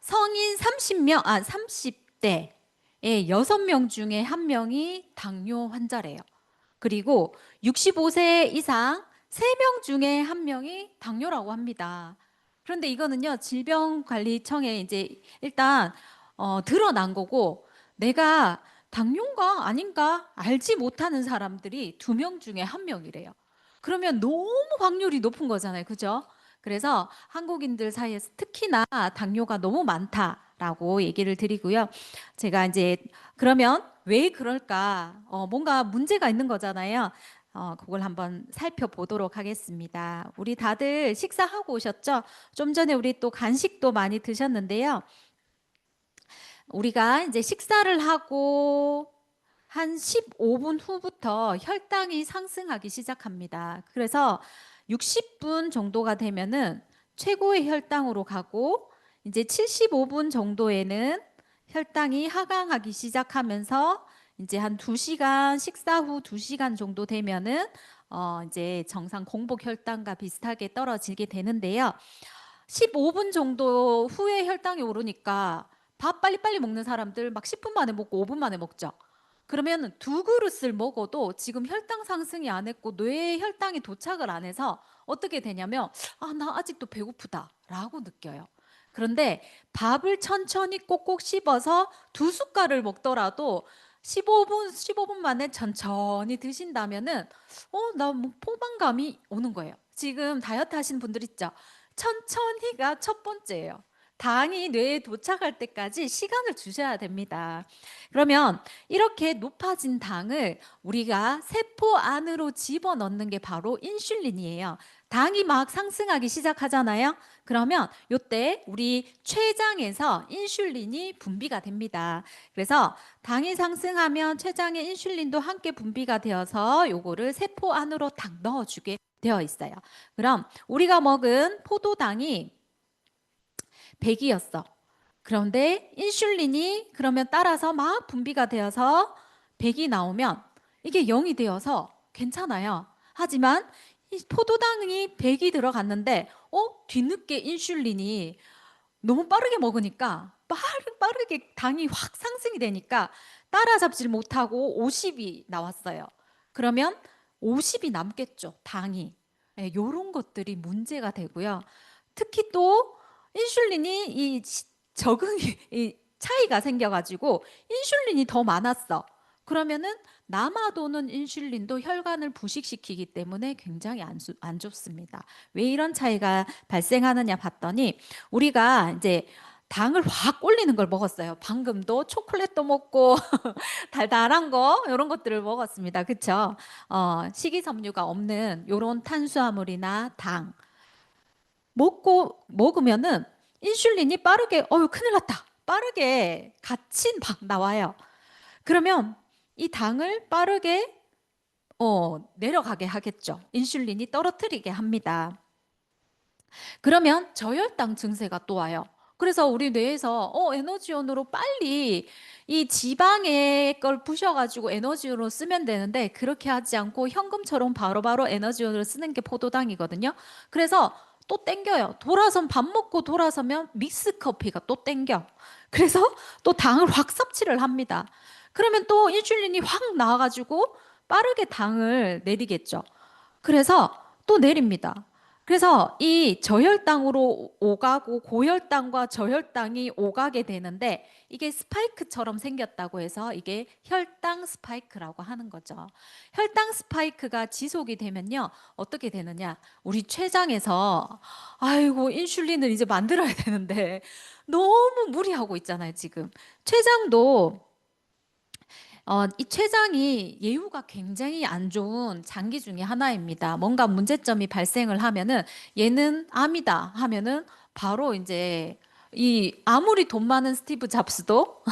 성인 30대의 6명 중에 1명이 당뇨 환자래요. 그리고 65세 이상 3명 중에 1명이 당뇨라고 합니다. 그런데 이거는요, 질병관리청에 이제 일단 드러난 거고, 내가 당뇨인가 아닌가 알지 못하는 사람들이 2명 중에 1명이래요. 그러면 너무 확률이 높은 거잖아요. 그죠? 그래서 한국인들 사이에서 특히나 당뇨가 너무 많다라고 얘기를 드리고요. 제가 이제 그러면 왜 그럴까? 뭔가 문제가 있는 거잖아요. 그걸 한번 살펴보도록 하겠습니다. 우리 다들 식사하고 오셨죠? 좀 전에 우리 또 간식도 많이 드셨는데요. 우리가 이제 식사를 하고 한 15분 후부터 혈당이 상승하기 시작합니다. 그래서 60분 정도가 되면은 최고의 혈당으로 가고 이제 75분 정도에는 혈당이 하강하기 시작하면서 이제 한 2시간 식사 후 2시간 정도 되면은 이제 정상 공복 혈당과 비슷하게 떨어지게 되는데요. 15분 정도 후에 혈당이 오르니까 밥 빨리빨리 먹는 사람들 막 10분 만에 먹고 5분 만에 먹죠. 그러면 2그릇을 먹어도 지금 혈당 상승이 안 했고 뇌에 혈당이 도착을 안 해서 어떻게 되냐면 나 아직도 배고프다라고 느껴요. 그런데 밥을 천천히 꼭꼭 씹어서 2숟갈을 먹더라도 15분 만에 천천히 드신다면은 나 뭐 포만감이 오는 거예요. 지금 다이어트 하시는 분들 있죠? 천천히가 첫 번째예요. 당이 뇌에 도착할 때까지 시간을 주셔야 됩니다. 그러면 이렇게 높아진 당을 우리가 세포 안으로 집어넣는 게 바로 인슐린이에요. 당이 막 상승하기 시작하잖아요. 그러면 이때 우리 췌장에서 인슐린이 분비가 됩니다. 그래서 당이 상승하면 췌장에 인슐린도 함께 분비가 되어서 요거를 세포 안으로 딱 넣어주게 되어 있어요. 그럼 우리가 먹은 포도당이 100이었어. 그런데 인슐린이 그러면 따라서 막 분비가 되어서 100이 나오면 이게 0이 되어서 괜찮아요. 하지만 이 포도당이 100이 들어갔는데 뒤늦게 인슐린이 너무 빠르게 먹으니까 빠르게 당이 확 상승이 되니까 따라잡질 못하고 50이 나왔어요. 그러면 50이 남겠죠, 당이. 이런 것들이 문제가 되고요. 특히 또 인슐린이 적응이 이 차이가 생겨가지고 인슐린이 더 많았어. 그러면은 남아도는 인슐린도 혈관을 부식시키기 때문에 굉장히 안 좋습니다. 왜 이런 차이가 발생하느냐 봤더니 우리가 이제 당을 확 올리는 걸 먹었어요. 방금도 초콜릿도 먹고 달달한 거 이런 것들을 먹었습니다. 그렇죠? 식이섬유가 없는 이런 탄수화물이나 당 먹으면은 인슐린이 빠르게 큰일 났다. 빠르게 같이 막 나와요. 그러면 이 당을 빠르게 내려가게 하겠죠. 인슐린이 떨어뜨리게 합니다. 그러면 저혈당 증세가 또 와요. 그래서 우리 뇌에서 에너지원으로 빨리 이 지방의 걸 부셔가지고 에너지원으로 쓰면 되는데 그렇게 하지 않고 현금처럼 바로바로 에너지원으로 쓰는 게 포도당이거든요. 그래서 또 땡겨요. 밥 먹고 돌아서면 믹스커피가 또 땡겨. 그래서 또 당을 확 섭취를 합니다. 그러면 또 인슐린이 확 나와가지고 빠르게 당을 내리겠죠. 그래서 또 내립니다. 그래서 이 저혈당으로 오가고 고혈당과 저혈당이 오가게 되는데 이게 스파이크처럼 생겼다고 해서 이게 혈당 스파이크라고 하는 거죠. 혈당 스파이크가 지속이 되면요. 어떻게 되느냐? 우리 췌장에서 아이고 인슐린을 이제 만들어야 되는데 너무 무리하고 있잖아요, 지금. 췌장도 이 췌장이 예후가 굉장히 안 좋은 장기 중에 하나입니다. 뭔가 문제점이 발생을 하면은 얘는 암이다 하면은 바로 이제 아무리 돈 많은 스티브 잡스도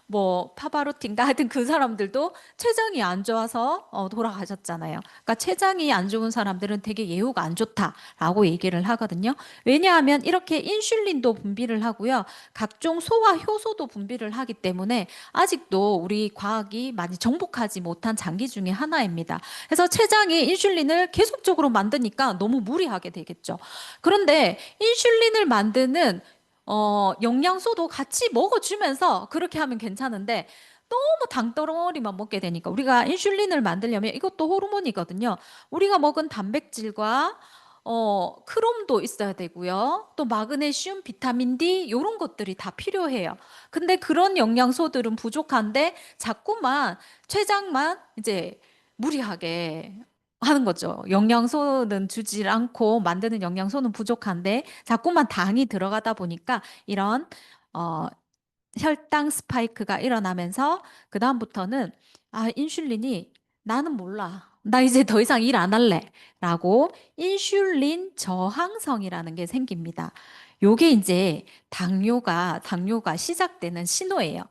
뭐 파바로티인가 하여튼 그 사람들도 췌장이 안 좋아서 돌아가셨잖아요. 그러니까 췌장이 안 좋은 사람들은 되게 예후가 안 좋다라고 얘기를 하거든요. 왜냐하면 이렇게 인슐린도 분비를 하고요. 각종 소화 효소도 분비를 하기 때문에 아직도 우리 과학이 많이 정복하지 못한 장기 중에 하나입니다. 그래서 췌장이 인슐린을 계속적으로 만드니까 너무 무리하게 되겠죠. 그런데 인슐린을 만드는 영양소도 같이 먹어주면서 그렇게 하면 괜찮은데 너무 당덩어리만 먹게 되니까 우리가 인슐린을 만들려면 이것도 호르몬이거든요. 우리가 먹은 단백질과 크롬도 있어야 되고요. 또 마그네슘, 비타민 D 이런 것들이 다 필요해요. 근데 그런 영양소들은 부족한데 자꾸만 췌장만 이제 무리하게 하는 거죠. 영양소는 주질 않고 만드는 영양소는 부족한데 자꾸만 당이 들어가다 보니까 이런 어, 혈당 스파이크가 일어나면서 그다음부터는 인슐린이 나는 몰라. 나 이제 더 이상 일 안 할래. 라고 인슐린 저항성이라는 게 생깁니다. 요게 이제 당뇨가 시작되는 신호예요.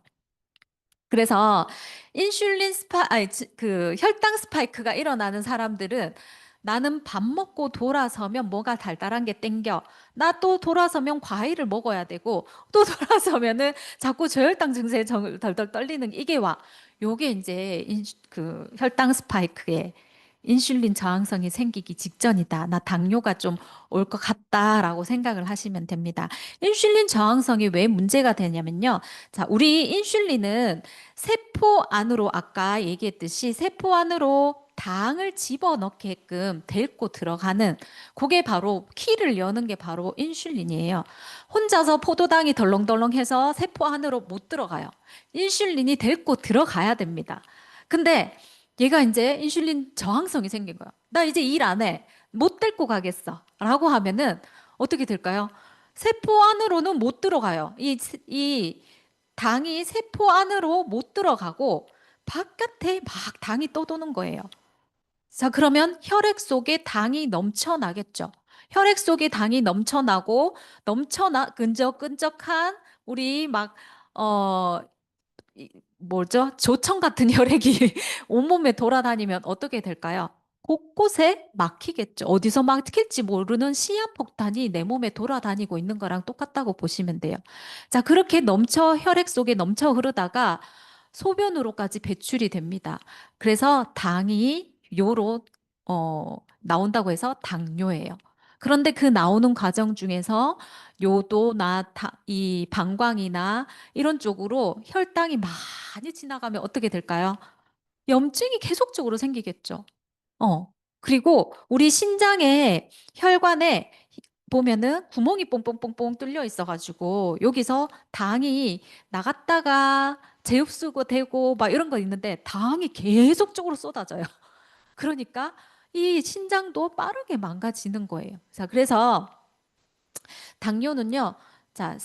그래서 그 혈당 스파이크가 일어나는 사람들은 나는 밥 먹고 돌아서면 뭐가 달달한 게 땡겨. 나 또 돌아서면 과일을 먹어야 되고 또 돌아서면은 자꾸 저혈당 증세에 덜덜 떨리는 이게 와. 요게 이제 그 혈당 스파이크의 인슐린 저항성이 생기기 직전이다. 나 당뇨가 좀 올 것 같다라고 생각을 하시면 됩니다. 인슐린 저항성이 왜 문제가 되냐면요. 자, 우리 인슐린은 세포 안으로 아까 얘기했듯이 세포 안으로 당을 집어넣게끔 데리고 들어가는 그게 바로 키를 여는 게 바로 인슐린이에요. 혼자서 포도당이 덜렁덜렁해서 세포 안으로 못 들어가요. 인슐린이 데리고 들어가야 됩니다. 근데 얘가 이제 인슐린 저항성이 생긴 거예요. 나 이제 일 안 해. 못 데리고 가겠어. 라고 하면은 어떻게 될까요? 세포 안으로는 못 들어가요. 이 당이 세포 안으로 못 들어가고 바깥에 막 당이 떠도는 거예요. 자, 그러면 혈액 속에 당이 넘쳐나겠죠. 혈액 속에 당이 넘쳐나고 끈적끈적한 우리 어, 뭐죠? 조청 같은 혈액이 온몸에 돌아다니면 어떻게 될까요? 곳곳에 막히겠죠. 어디서 막힐지 모르는 시한폭탄이 내 몸에 돌아다니고 있는 거랑 똑같다고 보시면 돼요. 자, 그렇게 혈액 속에 넘쳐 흐르다가 소변으로까지 배출이 됩니다. 그래서 당이 요로 나온다고 해서 당뇨예요. 그런데 그 나오는 과정 중에서 요도나 이 방광이나 이런 쪽으로 혈당이 많이 지나가면 어떻게 될까요? 염증이 계속적으로 생기겠죠. 그리고 우리 신장에 혈관에 보면은 구멍이 뽕뽕뽕뽕 뚫려 있어가지고 여기서 당이 나갔다가 재흡수가 되고 막 이런 거 있는데 당이 계속적으로 쏟아져요. 그러니까 이 신장도 빠르게 망가지는 거예요. 자, 그래서 당뇨는요, 자,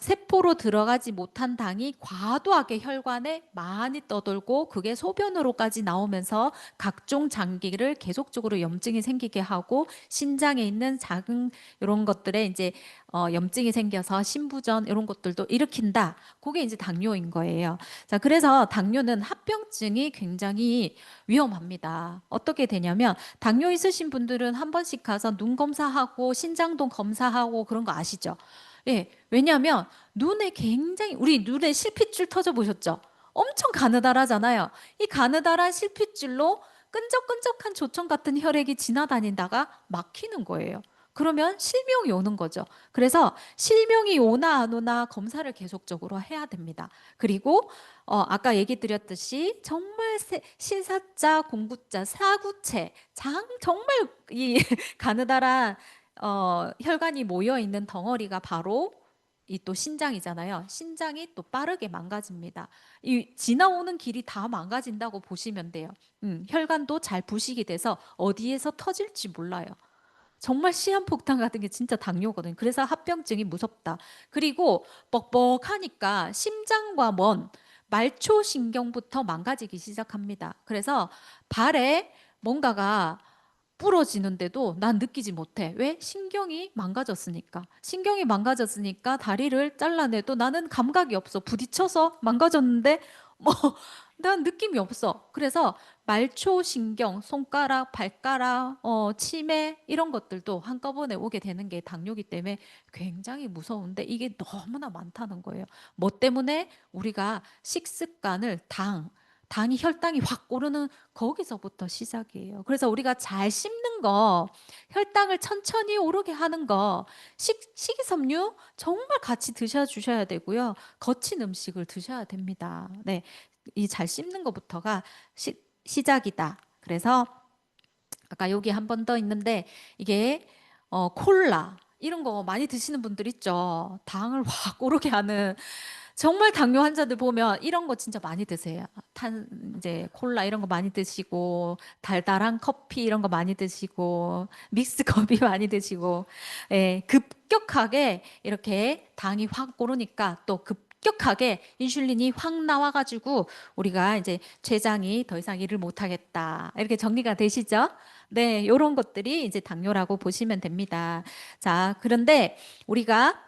세포로 들어가지 못한 당이 과도하게 혈관에 많이 떠돌고 그게 소변으로까지 나오면서 각종 장기를 계속적으로 염증이 생기게 하고 신장에 있는 작은 이런 것들에 이제 염증이 생겨서 신부전 이런 것들도 일으킨다. 그게 이제 당뇨인 거예요. 자, 그래서 당뇨는 합병증이 굉장히 위험합니다. 어떻게 되냐면 당뇨 있으신 분들은 한 번씩 가서 눈 검사하고 신장도 검사하고 그런 거 아시죠? 예, 왜냐하면 우리 눈에 실핏줄 터져 보셨죠? 엄청 가느다랗잖아요. 이 가느다란 실핏줄로 끈적끈적한 조청 같은 혈액이 지나다니다가 막히는 거예요. 그러면 실명이 오는 거죠. 그래서 실명이 오나 안 오나 검사를 계속적으로 해야 됩니다. 그리고 아까 얘기 드렸듯이 정말 실사자, 공구자, 사구체, 정말 이 가느다란 혈관이 모여 있는 덩어리가 바로 이 또 신장이잖아요. 신장이 또 빠르게 망가집니다. 이 지나오는 길이 다 망가진다고 보시면 돼요. 혈관도 잘 부식이 돼서 어디에서 터질지 몰라요. 정말 시한폭탄 같은 게 진짜 당뇨거든요. 그래서 합병증이 무섭다. 그리고 뻑뻑하니까 심장과 말초신경부터 망가지기 시작합니다. 그래서 발에 뭔가가 부러지는데도 난 느끼지 못해. 왜? 신경이 망가졌으니까. 신경이 망가졌으니까 다리를 잘라내도 나는 감각이 없어. 부딪혀서 망가졌는데 뭐 난 느낌이 없어. 그래서 말초신경, 손가락, 발가락, 치매 이런 것들도 한꺼번에 오게 되는 게 당뇨기 때문에 굉장히 무서운데 이게 너무나 많다는 거예요. 뭐 때문에 우리가 식습관을 당이 혈당이 확 오르는 거기서부터 시작이에요. 그래서 우리가 잘 씹는 거, 혈당을 천천히 오르게 하는 거, 식이섬유 정말 같이 드셔야 되고요. 거친 음식을 드셔야 됩니다. 네, 이 잘 씹는 것부터가 시작이다. 그래서 아까 여기 한 번 더 있는데 이게 콜라 이런 거 많이 드시는 분들 있죠. 당을 확 오르게 하는 정말 당뇨 환자들 보면 이런 거 진짜 많이 드세요. 이제 콜라 이런 거 많이 드시고 달달한 커피 이런 거 많이 드시고 믹스 커피 많이 드시고 예, 급격하게 이렇게 당이 확 오르니까 또 급격하게 인슐린이 확 나와가지고 우리가 이제 췌장이 더 이상 일을 못하겠다 이렇게 정리가 되시죠? 네, 이런 것들이 이제 당뇨라고 보시면 됩니다. 자, 그런데 우리가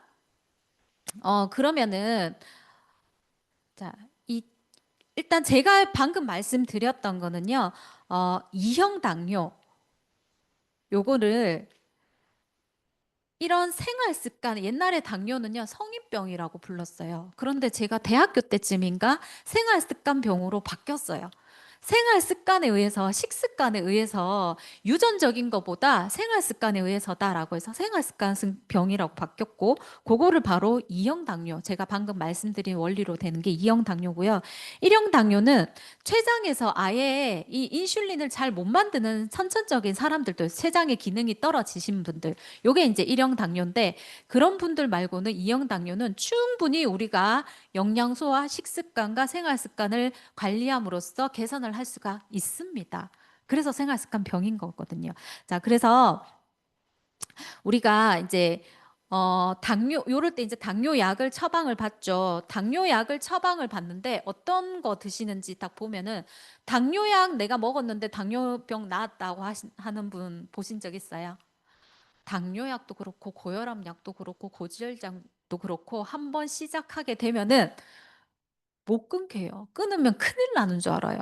그러면은 자, 일단 제가 방금 말씀드렸던 거는요, 이형 당뇨, 요거를 이런 생활 습관, 옛날에 당뇨는요, 성인병이라고 불렀어요. 그런데 제가 대학교 때쯤인가 생활 습관병으로 바뀌었어요. 생활 습관에 의해서, 식습관에 의해서 유전적인 것보다 생활 습관에 의해서다라고 해서 생활 습관 병이라고 바뀌었고, 그거를 바로 2형 당뇨, 제가 방금 말씀드린 원리로 되는 게 2형 당뇨고요. 1형 당뇨는 췌장에서 아예 이 인슐린을 잘 못 만드는 선천적인 사람들도, 췌장의 기능이 떨어지신 분들, 요게 이제 1형 당뇨인데, 그런 분들 말고는 2형 당뇨는 충분히 우리가 영양소와 식습관과 생활 습관을 관리함으로써 개선을 할 수가 있습니다. 그래서 생활 습관 병인 거거든요. 자, 그래서 우리가 이제 당뇨, 요럴 때 이제 당뇨약을 처방을 받죠. 당뇨약을 처방을 받는데 어떤 거 드시는지 딱 보면은, 당뇨약 내가 먹었는데 당뇨병 나았다고 하는 분 보신 적 있어요? 당뇨약도 그렇고 고혈압약도 그렇고 고지혈약도 그렇고 한 번 시작하게 되면은 못 끊겨요. 끊으면 큰일 나는 줄 알아요.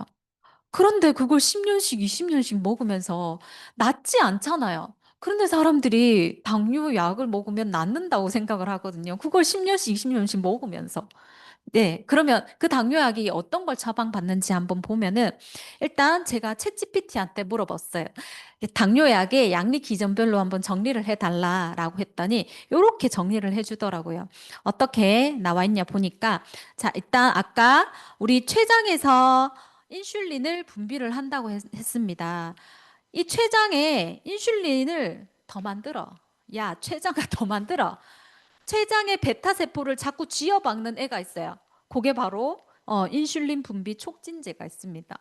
그런데 그걸 10년씩 20년씩 먹으면서 낫지 않잖아요. 그런데 사람들이 당뇨약을 먹으면 낫는다고 생각을 하거든요. 그걸 10년씩 20년씩 먹으면서. 네, 그러면 그 당뇨약이 어떤 걸 처방받는지 한번 보면은, 일단 제가 챗GPT한테 물어봤어요. 당뇨약의 약리 기전별로 한번 정리를 해달라라고 했더니 이렇게 정리를 해주더라고요. 어떻게 나와 있냐 보니까, 자, 일단 아까 우리 췌장에서 인슐린을 분비를 한다고 했습니다. 이 췌장에 인슐린을 더 만들어. 야, 췌장아 더 만들어. 췌장의 베타 세포를 자꾸 쥐어박는 애가 있어요. 그게 바로 인슐린 분비 촉진제가 있습니다.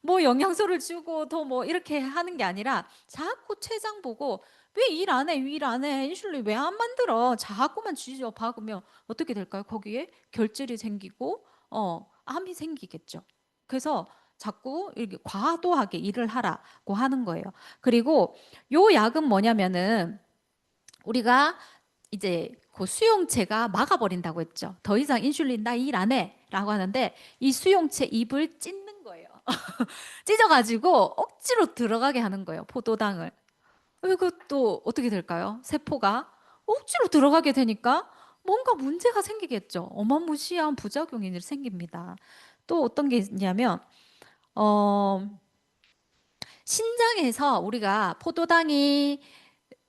뭐 영양소를 주고 더 뭐 이렇게 하는 게 아니라 자꾸 췌장 보고 왜 일 안 해? 일 안 해? 인슐린 왜 안 만들어? 자꾸만 쥐어박으면 어떻게 될까요? 거기에 결절이 생기고 암이 생기겠죠. 그래서 자꾸 이렇게 과도하게 일을 하라고 하는 거예요. 그리고 요 약은 뭐냐면은 우리가 이제 그 수용체가 막아버린다고 했죠. 더 이상 인슐린 나 일 안 해 라고 하는데, 이 수용체 입을 찢는 거예요. 찢어가지고 억지로 들어가게 하는 거예요. 포도당을. 이것도 어떻게 될까요? 세포가 억지로 들어가게 되니까 뭔가 문제가 생기겠죠. 어마무시한 부작용이 생깁니다. 또 어떤 게 있냐면 어, 신장에서 우리가 포도당이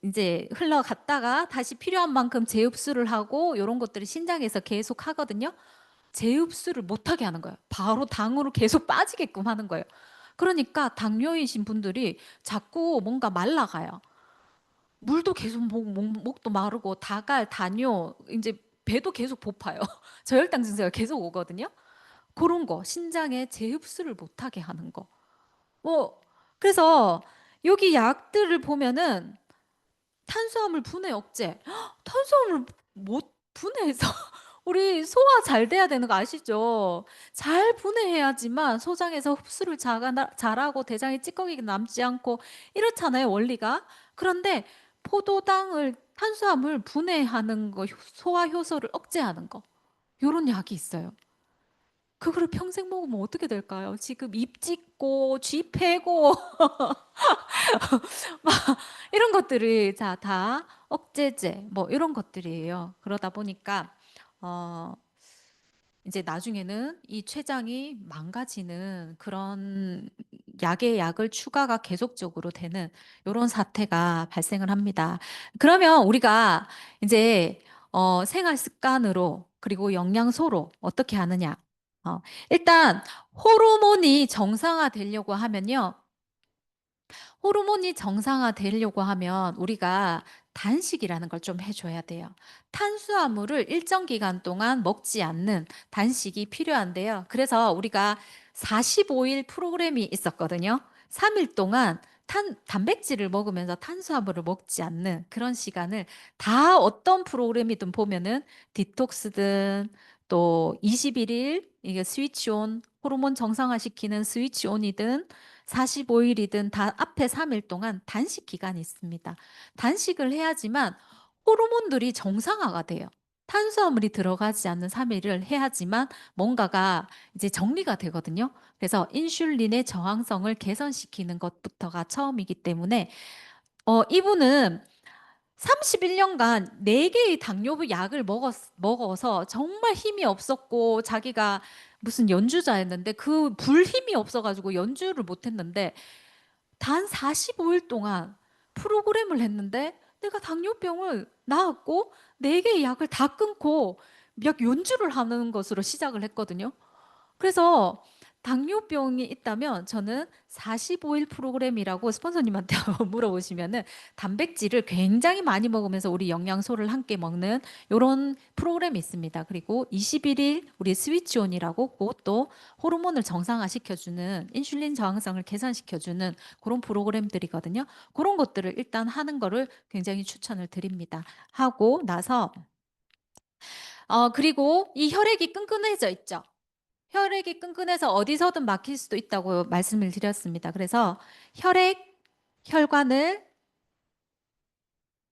이제 흘러갔다가 다시 필요한 만큼 재흡수를 하고 이런 것들이 신장에서 계속 하거든요. 재흡수를 못하게 하는 거예요. 바로 당으로 계속 빠지게끔 하는 거예요. 그러니까 당뇨이신 분들이 자꾸 뭔가 말라가요. 물도 계속 목도 마르고 다갈, 다뇨, 이제 배도 계속 고파요. 저혈당 증세가 계속 오거든요. 그런 거, 신장에 재흡수를 못하게 하는 거. 뭐 그래서 여기 약들을 보면은 탄수화물 분해 억제. 탄수화물 못 분해해서 우리 소화 잘 돼야 되는 거 아시죠? 잘 분해해야지만 소장에서 흡수를 잘하고 대장에 찌꺼기가 남지 않고 이렇잖아요, 원리가. 그런데 포도당을 탄수화물 분해하는 거, 소화 효소를 억제하는 거. 요런 약이 있어요. 그거를 평생 먹으면 어떻게 될까요? 지금 입 찢고 쥐 패고 막 이런 것들이 다 억제제 뭐 이런 것들이에요. 그러다 보니까 어 이제 나중에는 이 췌장이 망가지는 그런 약에 약을 추가가 계속적으로 되는 이런 사태가 발생을 합니다. 그러면 우리가 이제 생활 습관으로 그리고 영양소로 어떻게 하느냐? 일단 호르몬이 정상화되려고 하면요. 호르몬이 정상화되려고 하면 우리가 단식이라는 걸 좀 해줘야 돼요. 탄수화물을 일정 기간 동안 먹지 않는 단식이 필요한데요. 그래서 우리가 45일 프로그램이 있었거든요. 3일 동안 단백질을 먹으면서 탄수화물을 먹지 않는 그런 시간을 다 어떤 프로그램이든 보면은 디톡스든 또 21일 이게 스위치온 호르몬 정상화시키는 스위치온이든 45일이든 다 앞에 3일 동안 단식 기간이 있습니다. 단식을 해야지만 호르몬들이 정상화가 돼요. 탄수화물이 들어가지 않는 3일을 해야지만 뭔가가 이제 정리가 되거든요. 그래서 인슐린의 저항성을 개선시키는 것부터가 처음이기 때문에 이분은 31년간 4개의 당뇨 약을 먹어서 정말 힘이 없었고 자기가 무슨 연주자였는데 그 불힘이 없어가지고 연주를 못했는데 단 45일 동안 프로그램을 했는데 내가 당뇨병을 나았고 4개의 약을 다 끊고 약 연주를 하는 것으로 시작을 했거든요. 그래서 당뇨병이 있다면 저는 45일 프로그램이라고 스폰서님한테 한번 물어보시면은 단백질을 굉장히 많이 먹으면서 우리 영양소를 함께 먹는 이런 프로그램이 있습니다. 그리고 21일 우리 스위치온이라고 그것도 호르몬을 정상화시켜주는 인슐린 저항성을 개선시켜주는 그런 프로그램들이거든요. 그런 것들을 일단 하는 거를 굉장히 추천을 드립니다. 하고 나서 그리고 이 혈액이 끈끈해져 있죠. 혈액이 끈끈해서 어디서든 막힐 수도 있다고 말씀을 드렸습니다. 그래서 혈관을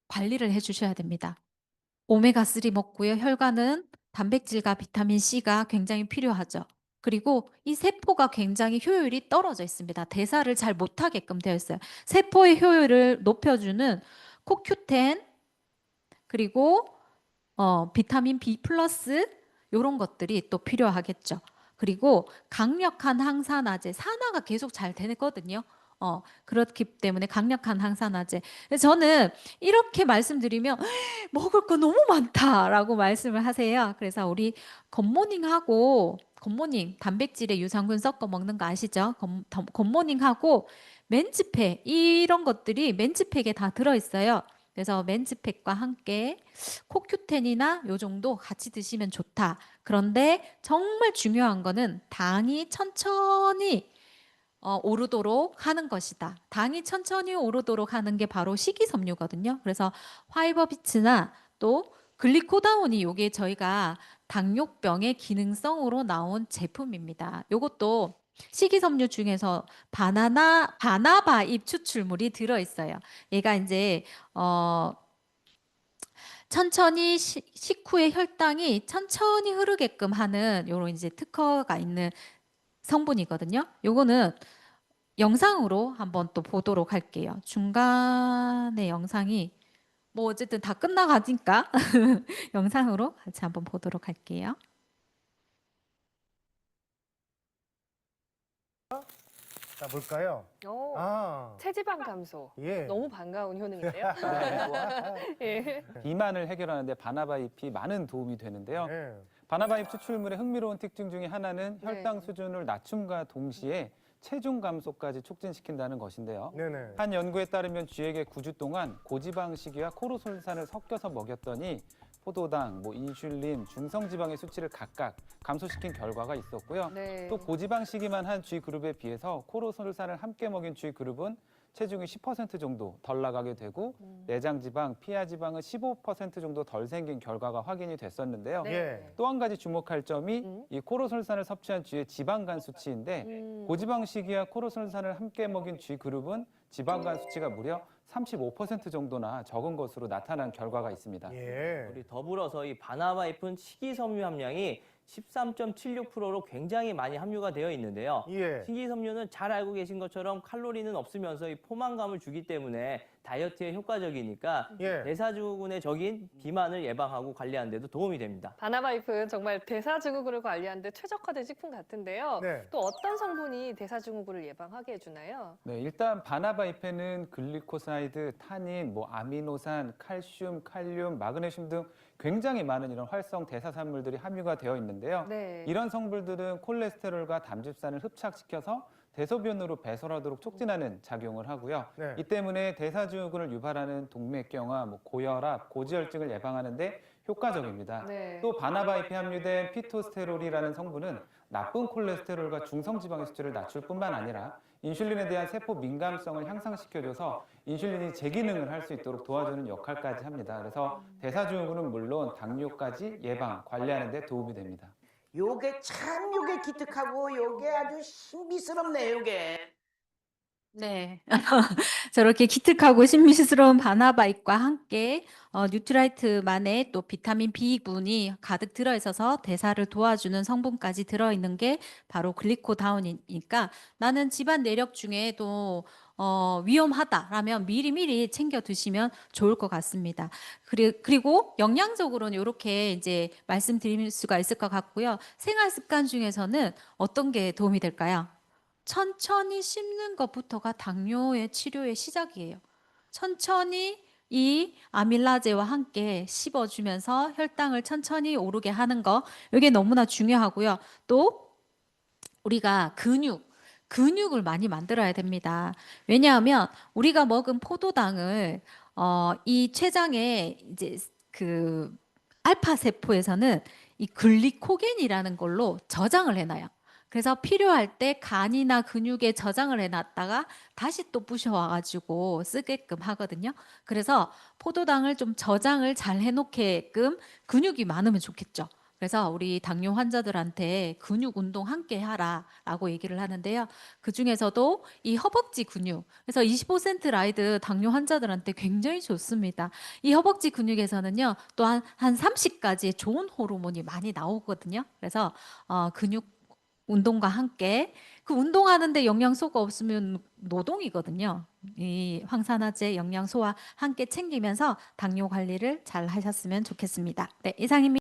관리를 해주셔야 됩니다. 오메가3 먹고요. 혈관은 단백질과 비타민 C가 굉장히 필요하죠. 그리고 이 세포가 굉장히 효율이 떨어져 있습니다. 대사를 잘 못하게끔 되어 있어요. 세포의 효율을 높여주는 코큐텐 그리고 비타민 B 플러스 이런 것들이 또 필요하겠죠. 그리고 강력한 항산화제, 산화가 계속 잘 되거든요. 그렇기 때문에 강력한 항산화제. 저는 이렇게 말씀드리면 먹을 거 너무 많다라고 말씀을 하세요. 그래서 우리 굿모닝 단백질에 유산균 섞어 먹는 거 아시죠? 굿모닝하고 멘즈팩 이런 것들이 멘즈팩에 다 들어있어요. 그래서 멘즈팩과 함께 코큐텐이나 요 정도 같이 드시면 좋다. 그런데 정말 중요한 거는 당이 천천히 오르도록 하는 것이다. 당이 천천히 오르도록 하는 게 바로 식이섬유거든요. 그래서 화이버비츠나 또 글리코다운이 요게 저희가 당뇨병의 기능성으로 나온 제품입니다. 요것도 식이섬유 중에서 바나바잎 추출물이 들어있어요. 얘가 이제 천천히 식후에 혈당이 천천히 흐르게끔 하는 요런 이제 특허가 있는 성분이거든요. 요거는 영상으로 한번 또 보도록 할게요. 중간에 영상이 뭐 어쨌든 다 끝나가니까 영상으로 같이 한번 보도록 할게요. 자, 볼까요? 오, 아, 체지방 감소. 예. 너무 반가운 효능인데요. 예. 비만을 해결하는데 바나바잎이 많은 도움이 되는데요. 예. 바나바잎 추출물의 흥미로운 특징 중에 하나는 네. 혈당 수준을 낮춤과 동시에 체중 감소까지 촉진시킨다는 것인데요. 네네. 한 연구에 따르면 쥐에게 9주 동안 고지방식이와 코르솔산을 섞여서 먹였더니 포도당, 인슐린, 중성지방의 수치를 각각 감소시킨 결과가 있었고요. 네. 또 고지방식이만 한 쥐 그룹에 비해서 코르솔산을 함께 먹인 쥐 그룹은 체중이 10% 정도 덜 나가게 되고 내장지방, 피하지방은 15% 정도 덜 생긴 결과가 확인이 됐었는데요. 네. 예. 또 한 가지 주목할 점이 이 코르솔산을 섭취한 쥐의 지방간 수치인데 고지방식이와 코르솔산을 함께 먹인 쥐 그룹은 지방간 수치가 무려 35% 정도나 적은 것으로 나타난 결과가 있습니다. 예. 우리 더불어서 이 바나바잎은 식이섬유 함량이 13.76%로 굉장히 많이 함유가 되어 있는데요. 예. 식이섬유는 잘 알고 계신 것처럼 칼로리는 없으면서 이 포만감을 주기 때문에 다이어트에 효과적이니까 예. 대사증후군의 적인 비만을 예방하고 관리하는 데도 도움이 됩니다. 바나바이프는 정말 대사증후군을 관리하는 데 최적화된 식품 같은데요. 네. 또 어떤 성분이 대사증후군을 예방하게 해주나요? 네, 일단 바나바이펜은 글리코사이드, 타닌, 아미노산, 칼슘, 칼륨, 마그네슘 등 굉장히 많은 이런 활성 대사산물들이 함유가 되어 있는데요. 네. 이런 성분들은 콜레스테롤과 담즙산을 흡착시켜서 대소변으로 배설하도록 촉진하는 작용을 하고요. 네. 이 때문에 대사증후군을 유발하는 동맥경화, 고혈압, 고지혈증을 예방하는 데 효과적입니다. 네. 또 바나바이프에 함유된 피토스테롤이라는 성분은 나쁜 콜레스테롤과 중성지방의 수치를 낮출 뿐만 아니라 인슐린에 대한 세포 민감성을 향상시켜줘서 인슐린이 재기능을 할 수 있도록 도와주는 역할까지 합니다. 그래서 대사증후군은 물론 당뇨까지 예방, 관리하는 데 도움이 됩니다. 요게 참 요게 기특하고 요게 아주 신비스럽네 요게. 네. 저렇게 기특하고 신비스러운 바나바이프와 함께 뉴트라이트만의 또 비타민 B군이 가득 들어있어서 대사를 도와주는 성분까지 들어있는 게 바로 글리코다운이니까 나는 집안 내력 중에도 위험하다라면 미리미리 챙겨 드시면 좋을 것 같습니다. 그리고 영양적으로는 이렇게 이제 말씀드릴 수가 있을 것 같고요. 생활 습관 중에서는 어떤 게 도움이 될까요? 천천히 씹는 것부터가 당뇨의 치료의 시작이에요. 천천히 이 아밀라제와 함께 씹어주면서 혈당을 천천히 오르게 하는 거, 이게 너무나 중요하고요. 또 우리가 근육을 많이 만들어야 됩니다. 왜냐하면 우리가 먹은 포도당을 이 췌장의 이제 그 알파 세포에서는 이 글리코겐이라는 걸로 저장을 해놔요. 그래서 필요할 때 간이나 근육에 저장을 해놨다가 다시 또 부셔와가지고 쓰게끔 하거든요. 그래서 포도당을 좀 저장을 잘 해놓게끔 근육이 많으면 좋겠죠. 그래서 우리 당뇨 환자들한테 근육 운동 함께 하라라고 얘기를 하는데요. 그 중에서도 이 허벅지 근육, 그래서 25% 라이드 당뇨 환자들한테 굉장히 좋습니다. 이 허벅지 근육에서는요, 또 한 30가지의 좋은 호르몬이 많이 나오거든요. 그래서 근육 운동과 함께 그 운동하는데 영양소가 없으면 노동이거든요. 이 황산화제 영양소와 함께 챙기면서 당뇨 관리를 잘 하셨으면 좋겠습니다. 네, 이상입니다.